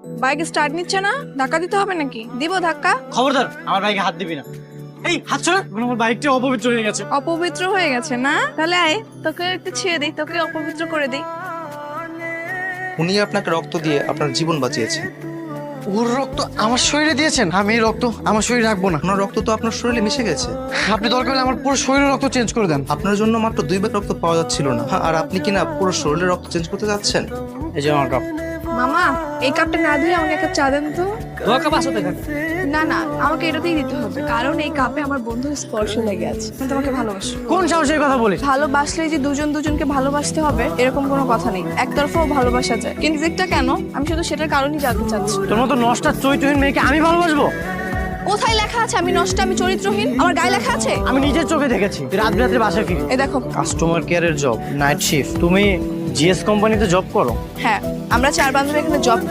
Bike start নিচ্ছে না, ধাক্কা দিতে হবে নাকি? দিব ধাক্কা? খবরদার আমার বাইকে হাত দিবি না। এই হাত ছড়া, আমার বাইকটা অপবিত্র হয়ে গেছে। অপবিত্র হয়ে গেছে না? তাহলে আয়, তোকে একটু ছেড়ে দিই, তোকে অপবিত্র করে দিই। উনি আপনাকে রক্ত দিয়ে আপনার জীবন বাঁচিয়েছেন। ওর রক্ত আমার শরীরে দিয়েছেন, আমি এই রক্ত আমার শরীরে রাখবো না। আপনার রক্ত তো আপনার শরীরে মিশে গেছে। আপনি দরকার হলে আমার পুরো শরীরের রক্ত চেঞ্জ করে দেন। আপনার জন্য মাত্র 2 ব্যাগ রক্ত পাওয়া যাচ্ছিল না, আর আপনি কিনা পুরো শরীরের রক্ত চেঞ্জ করতে যাচ্ছেন। এই যে আমার কাপ। মামা, এই কাপটা না ধুয়ে আমাকে একটা চা দেন তো। তোমার কাপ আসতে থাক। না না, আমাকে এটাতেই দিতে হবে, কারণ এই কাপে আমার বন্ধুর স্পর্শ লেগে আছে। আমি তোমাকে ভালোবাসি। কোন সাহসের কথা বলিস? ভালোবাসলে যে দুজন দুজনকে ভালোবাসতে হবে এরকম কোনো কথা নেই। একতরফাও ভালোবাসা যায়, কিন্তু দিকটা কেন আমি শুধু সেটার কারণই জানতে চাচ্ছি। তোর মতো নষ্টা চরিত্রহীন মেয়েকে আমি ভালোবাসবো? কোথায় লেখা আছে আমি নষ্ট, আমি চরিত্রহীন? আমার গায়ে লেখা আছে? আমি নিজের চোখে দেখেছি রাত বিরাতে বাসায় ফিরি। এই দেখো। কাস্টমার কেয়ারের জব, নাইট শিফট। তুমি জিএস কোম্পানিতে জব করো? হ্যাঁ, আমরা 4 বান্ধবী এখানে জব